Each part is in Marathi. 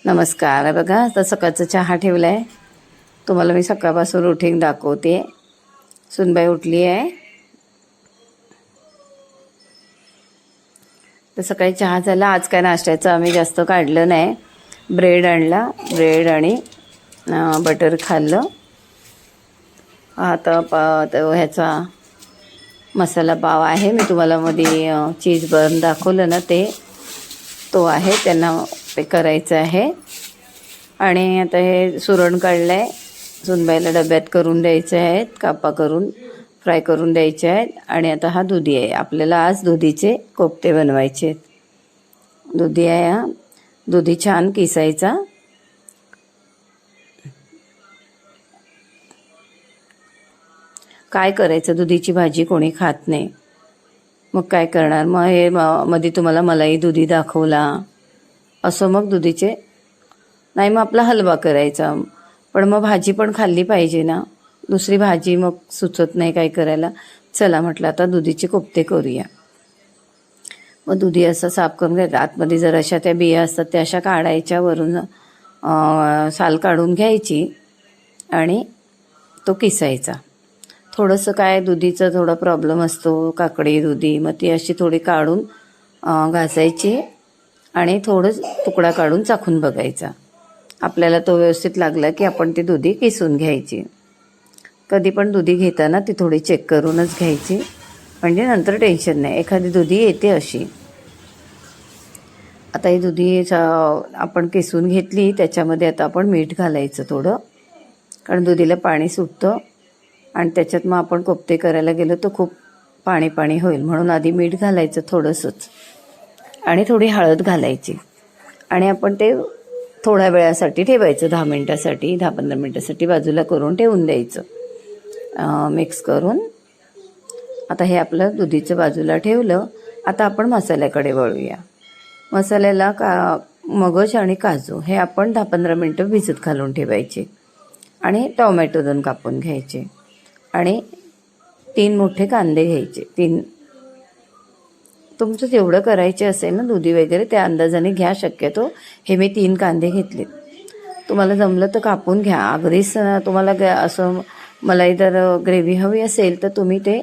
नमस्कार. बघा आता सकाळचा चहा ठेवला आहे. तुम्हाला मी सकाळपासून रुटीन दाखवते. सुनबाई उठली आहे तर सकाळी चहा झाला. आज काय नाश्त्याचं आम्ही जास्त काढलं नाही. ब्रेड आणला, ब्रेड आणि बटर खाल्लं. आता ह्याचा मसाला पाव आहे, मी तुम्हाला मध्ये चीज बर्न दाखवलं ना, तो आहे. त्यांना ते करायचं आहे. आणि आता हे सुरण काढलं आहे, सुनबाईला डब्यात करून द्यायचे आहेत, कापा करून फ्राय करून द्यायचे आहेत. आणि आता हा दुधी आहे. आपल्याला आज दुधीचे कोफ्ते बनवायचे आहेत. दुधी आहे, हा दुधी छान किसायचा. काय करायचं, दुधीची भाजी कोणी खात नाही, मग काय करणार. मग हे मध्ये तुम्हाला मलाई दुधी दाखवला असं. मग दुधीचे नाही, मग आपला हलवा करायचा. पण मग भाजी पण खाल्ली पाहिजे ना, दुसरी भाजी मग सुचत नाही काय करायला. चला म्हटलं आता दुधीचे कोफ्ते करूया. मग दुधी असं साफ करून घ्यायचं. आतमध्ये जर अशा त्या बिया असतात त्या अशा काढायच्या, वरून साल काढून घ्यायची आणि तो किसायचा. थोडंसं काय दुधीचा थोडा प्रॉब्लेम असतो, काकडी दुधी, मग ती अशी थोडी काढून घासायची आणि थोडं तुकडा काढून चाखून बघायचा. आपल्याला तो व्यवस्थित लागला की आपण ती दुधी किसून घ्यायची. कधी पण दुधी घेताना ती थोडी चेक करूनच घ्यायची, म्हणजे नंतर टेन्शन नाही. एखादी दुधी येते अशी. आता ही दुधी आपण किसून घेतली, त्याच्यामध्ये आता आपण मीठ घालायचं थोडं, कारण दुधीला पाणी सुटतं आणि त्याच्यात मग आपण कोफ्ते करायला गेलो तर खूप पाणी पाणी होईल, म्हणून आधी मीठ घालायचं थोडंसंच आणि थोडी हळद घालायची. आणि आपण ते थोड्या वेळासाठी ठेवायचं, 10 मिनटासाठी, 10-15 मिनटासाठी बाजूला करून ठेवून द्यायचं मिक्स करून. आता हे आपलं दुधीचं बाजूला ठेवलं. आता आपण मसाल्याकडे वळूया. मसाल्याला मगज आणि काजू हे आपण 10-15 मिनटं भिजत घालून ठेवायचे. आणि टोमॅटो 2 कापून घ्यायचे आणि 3 मोठे कांदे घ्यायचे. 3 तुमचं जेवढं करायचे असेल ना दुधी वगैरे त्या अंदाजाने घ्या. शक्यतो हे मी 3 कांदे घेतलेत. तुम्हाला जमलं तर कापून घ्या. अगदीच तुम्हाला असं मलाईदार ग्रेव्ही हवी असेल तर तुम्ही ते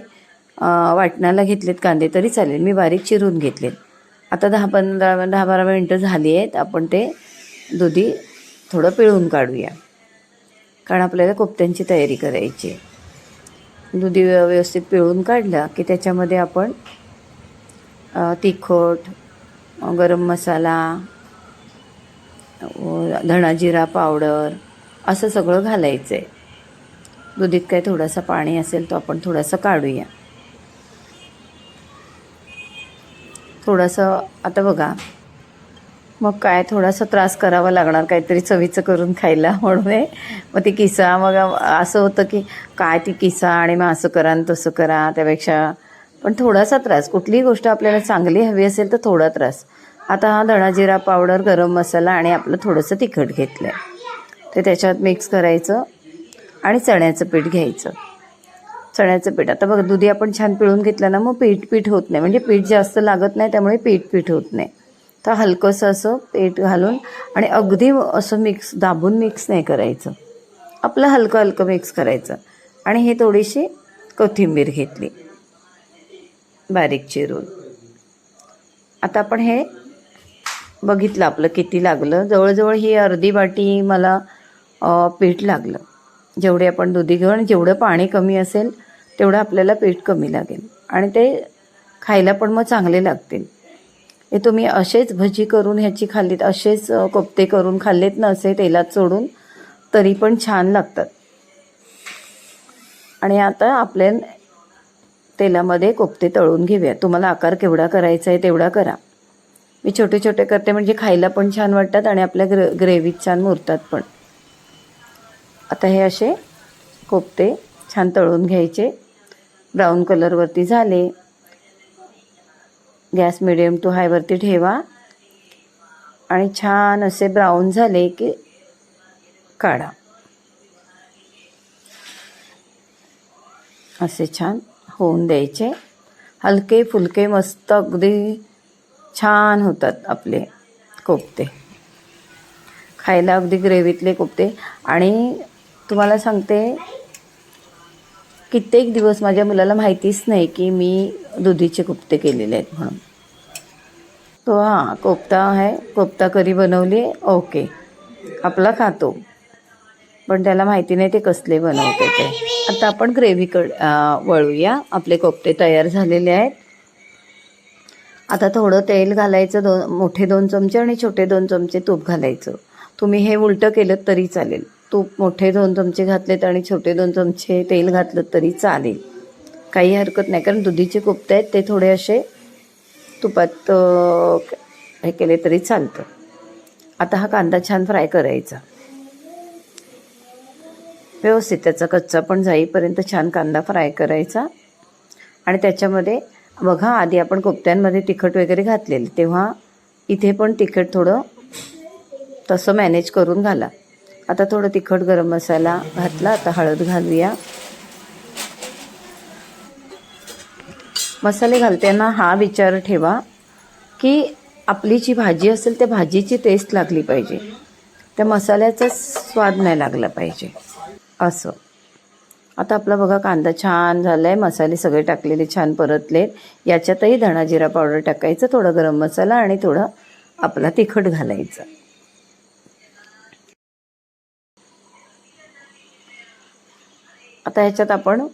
वाटणाला घेतलेत कांदे तरी चालेल. मी बारीक चिरून घेतलेत. आता 10-12 मिनटं झाली आहेत. आपण ते दुधी थोडं पिळून काढूया, कारण आपल्याला कोफ्त्यांची तयारी करायची आहे. दुधी व्यवस्थित पिळून काढला की त्याच्यामध्ये आपण तिखट, गरम मसाला, धणा जिरा पावडर असं सगळं घालायचं आहे. दुधीत काय थोडासा पाणी असेल तो आपण थोडासा काढूया. थोडंसं आता बघा, मग काय थोडासा त्रास करावा लागणार काहीतरी चवीचं करून खायला, म्हणून मग ती किसा. मग असं होतं की काय ती किसा आणि मग असं करा आणि तसं करा, त्यापेक्षा पण थोडासा त्रास. कुठलीही गोष्ट आपल्याला चांगली हवी असेल तर थोडा त्रास. आता हा धणा जिरा पावडर, गरम मसाला आणि आपलं थोडंसं तिखट घेतलं आहे, ते त्याच्यात मिक्स करायचं. आणि चण्याचं पीठ घ्यायचं. चण्याचं पीठ आता बघा, दुधी आपण छान पिळून घेतलं ना, मग पीठ होत नाही, म्हणजे पीठ जास्त लागत नाही, त्यामुळे पीठ होत नाही. तर हलकंसं असं पीठ घालून आणि अगदी असं दाबून मिक्स नाही करायचं, आपलं हलकं मिक्स करायचं. आणि हे थोडीशी कोथिंबीर घेतली बारीक चिरून. आता आपण हे बघितलं आपलं किती लागलं. जवळजवळ ही अर्धी वाटी मला पीठ लागलं. जेवढे आपण दुधी घेऊ आणि जेवढं पाणी कमी असेल तेवढं आपल्याला पीठ कमी लागेल. आणि ते खायला पण मग चांगले लागतील. हे तुम्ही असेच भजी करून ह्याची खाल्लीत, असेच कोफ्ते करून खाल्लेत ना असे तेलात सोडून, तरी पण छान लागतात. आणि आता आपल्या तेलामध्ये कोफ्ते तळून घेऊया. तुम्हाला आकार केवढा करायचा आहे तेवढा करा. मी छोटे छोटे करते, म्हणजे खायला पण छान वाटतात आणि आपल्या ग्रेव्हीत छान मुरतात पण. आता हे असे कोफ्ते छान तळून घ्यायचे. ब्राऊन कलरवरती झाले. गॅस मिडियम टू हायवरती ठेवा आणि छान असे ब्राऊन झाले की काढा. असे छान होऊन द्यायचे. हलके फुलके मस्त अगदी छान होतात आपले कोफ्ते. खायला अगदी ग्रेव्हीतले कोफ्ते. आणि तुम्हाला सांगते, कित्येक दिवस माझ्या मुलाला माहितीच नाही की मी दुधीचे कोफ्ते केलेले आहेत म्हणून. तो कोफ्ता आहे, कोफ्ता करी बनवली, ओके आपला खातो, पण त्याला माहिती नाही ते कसले बनवते ते. आता आपण वळूया. आपले कोफ्ते तयार झालेले आहेत. आता थोडं तेल घालायचं, मोठे 2 चमचे आणि छोटे 2 चमचे तूप घालायचं. तुम्ही हे उलटं केलं तरी चालेल. तूप मोठे 2 चमचे घातलेत आणि छोटे 2 चमचे तेल घातलं तरी चालेल, काही हरकत नाही. कारण दुधीचे कोफ्ते आहेत ते थोडे असे तुपात हे केले तरी चालतं. आता हा कांदा छान फ्राय करायचा व्यवस्थित, त्याचा कच्चा पण जाईपर्यंत छान कांदा फ्राय करायचा. आणि त्याच्यामध्ये बघा, आधी आपण कोफ्त्यांमध्ये तिखट वगैरे घातलेलं, तेव्हा इथे पण तिखट थोडं तसं मॅनेज करून घाला. आता थोडं तिखट गरम मसाला घातला. आता हळद घालूया. मसाले घालताना हा विचार ठेवा की आपली जी भाजी असेल त्या भाजीची टेस्ट लागली पाहिजे, त्या मसाल्याचा स्वाद नाही लागला पाहिजे असं. आता आपला बघा कांदा छान झाला आहे, मसाले सगळे टाकलेले छान परतलेत. याच्यातही धणा जिरा पावडर टाकायचं, थोडा गरम मसाला आणि थोडं आपला तिखट घालायचं. आता ह्याच्यात आपण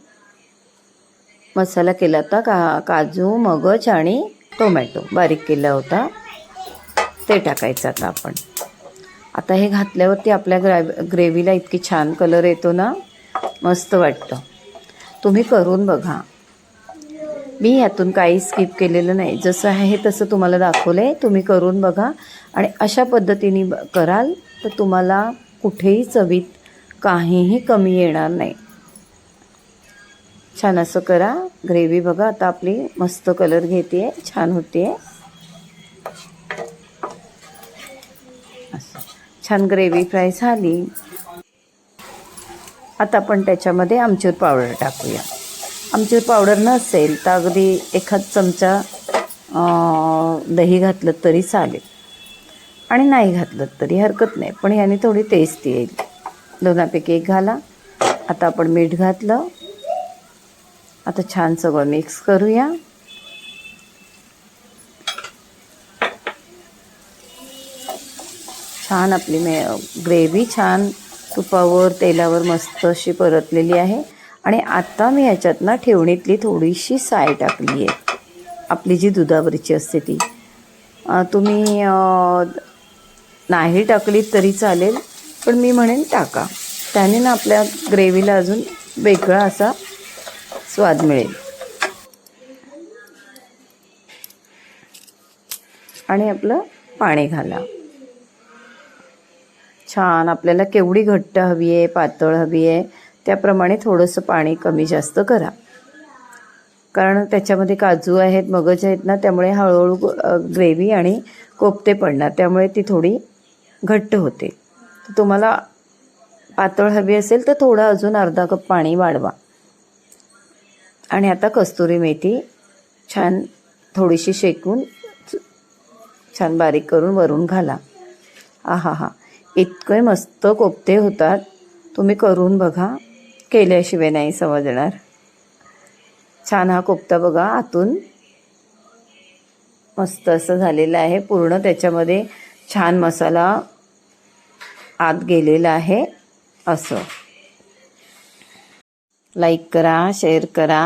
मसाला केला होता, काजू, मगज आणि टोमॅटो बारीक केला होता, ते टाकायचं आता आपण. आता हे घातल्यावरती आपल्या ग्रेव्हीला इतकी छान कलर येतो ना, मस्त वाटतं. तुम्ही करून बघा. मी यातून काही स्किप केलेलं नाही, जसं आहे तसं तुम्हाला दाखवलं आहे. तुम्ही करून बघा आणि अशा पद्धतीने कराल तर तुम्हाला कुठेही चवीत काहीही कमी येणार नाही. छान असं करा. ग्रेव्ही बघा आता आपली मस्त कलर घेते, छान होते. असं छान ग्रेव्ही फ्राय झाली. आता आपण त्याच्यामध्ये आमचूर पावडर टाकूया. आमचूर पावडर नसेल तर अगदी एखाद चमचा दही घातलं तरी चालेल आणि नाही घातलं तरी हरकत नाही, पण याने थोडी टेस्ट येईल. दोनापैकी एक घाला. आता आपण मीठ घातलं. आता छान सगळं मिक्स करूया. छान आपली ग्रेव्ही छान तुपावर तेलावर मस्त अशी परतलेली आहे. आणि आता मी याच्यात ना ठेवणीतली थोडीशी साय टाकली आहे, आपली जी दुधावरची असते ती. तुम्ही नाही टाकली तरी चालेल, पण मी म्हणेन टाका, त्याने ना आपल्या ग्रेव्हीला अजून वेगळा असा स्वाद मिळेल. आणि आपलं पाणी घाला. छान आपल्याला केवढी घट्ट हवी आहे, पातळ हवी आहे, त्याप्रमाणे थोडंसं पाणी कमी जास्त करा. कारण त्याच्यामध्ये काजू आहेत, मगज आहेत ना, त्यामुळे हळूहळू ग्रेव्ही आणि कोफ्ते पडणार, त्यामुळे ती थोडी घट्ट होते. तर तुम्हाला पातळ हवी असेल तर थोडं अजून अर्धा कप पाणी वाढवा. आणि आता कस्तुरी मेथी छान थोडीशी शेकून छान बारीक करून वरून घाला. आहा, इतके मस्त कोफ्ते होतात. तुम्ही करून बघा, केल्याशिवाय नाही समजणार. छान हा कोफ्ता बघा आतून मस्त असं झालेलं आहे. पूर्ण त्याच्यामध्ये छान मसाला आत गेलेला आहे. असं लाईक करा, शेअर करा.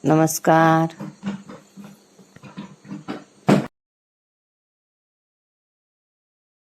नमस्कार.